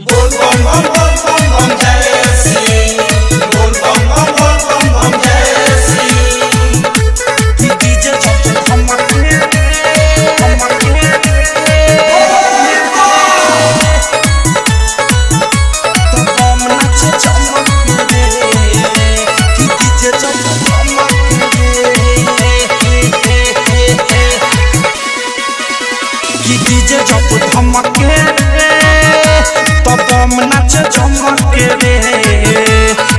बोल बम बम बम बम बम जय श्री बोल बम बम बम बम बम जय श्री डीजे जब हम धमके तब हम नाच झमके रे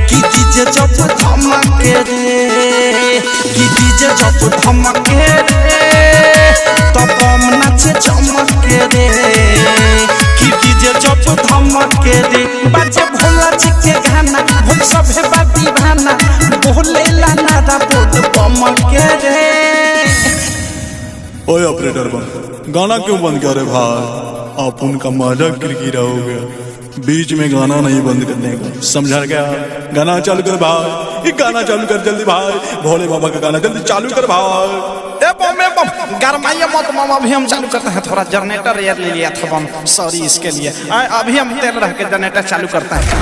कि डीजे जब धमके रे कि डीजे जब धमके तब हम नाच झमके रे कि डीजे जब धमके रे बाजे भोला जी के गाना भोल सभे बाती भाना बोले ला नारा बोल बमके रे। ओए ऑपरेटर बंद गाना क्यों बंद कर रहे भाई? आप उनका मजाक किरकिरा हो गया, बीच में गाना नहीं बंद करने का, समझा क्या? गाना चालू कर भाई, ये गाना चालू कर जल्दी भाई, भोले बाबा का गाना जल्दी चालू कर भाई। ए बम गरमाइए मत मामा, अभी हम चालू करते हैं। थोड़ा जनरेटर एयर ले लिया था बम, सॉरी इसके लिए। अभी हम तेल रह के जनरेटर चालू करते हैं।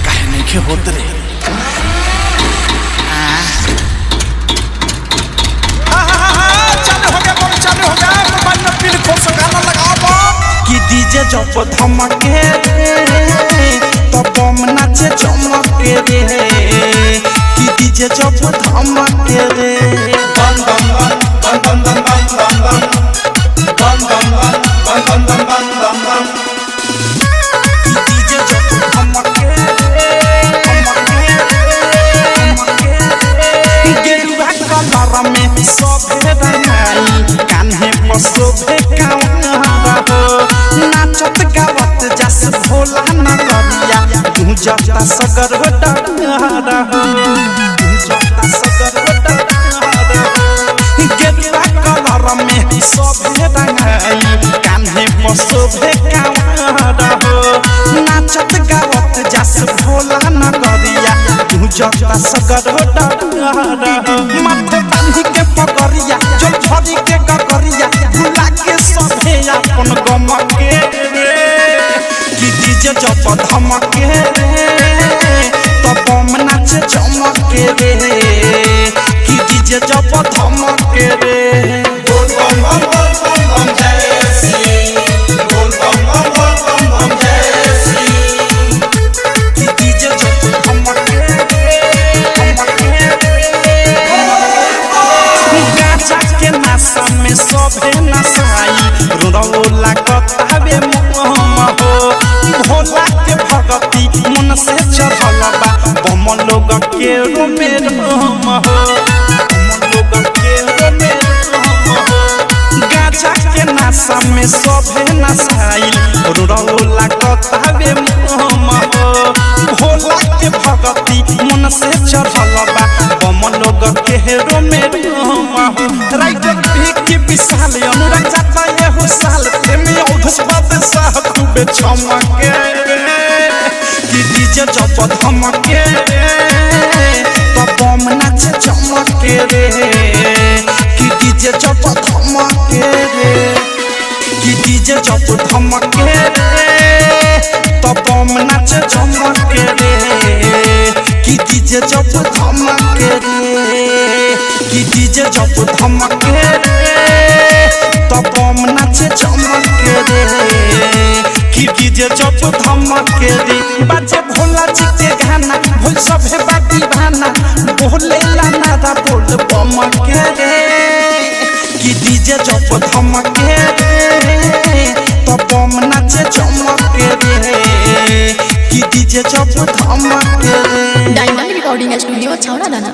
कहने के होते रे कि डीजे जब धमके तब बम नाचे चमके रे कि डीजे जब धमके रे बम बम बम बम बम बम बम बम बम बम बम बम बम बम कि डीजे जब धमके गेरुआ कलर में सभे रंगाई कान्हे पर शोभे कावड़ा नाचत गावत जस भोला नगरिया गुंजता सगर डगरा गुंजता सगर डगरा गेरुआ कलर में सभे रंगाई कान्हे पर शोभे कावड़ा नाचत गावत जस भोला नगरिया गुंजता सगर डगरा माथे बांधी के पगरिया जो झड़ी के गगरिया भुला के सभे अपन गम के रे कि डीजे जब धमके रे तब बम नाच चमके रे कि डीजे जब धमके रे। बोल बम बम बम बम जय श्री बोल बम बम बम बम जय श्री कि डीजे जब धमके गाजा के नशा में सभे नशाई रोला कतावे मुँह हो भोला के भगती मन से चढ़ल बा बम लोग के रोमे रोम हो बम लोग के रोमे रोम हो गाजा के नशा में सभे नशाई रोला कतावे मुँह हो भोला के भगती मन से चढ़ल बा बम लोग के रोमे रोम हो राइटर के विशाल अनुराग जाता ये हो साल प्रेमी औधस बात साह खूबे चमके कि डीजे जब धमके तब बम नाच चमके रे कि डीजे जब धमके रे कि डीजे जब धमके तब बम नाच चमके रे कि डीजे जब धमके रे कि डीजे जब धमके तब बम नाचे चमके रे कि डीजे जब धमके रे बाजे भोला जी के गाना भोल सभे बाती भाना बोले ला नारा बोल बमके रे कि डीजे जब धमके तब बम नाचे चमके रे कि डीजे जब धमके रे। डायमंड रिकॉर्डिंग स्टूडियो छावड़ा दाना।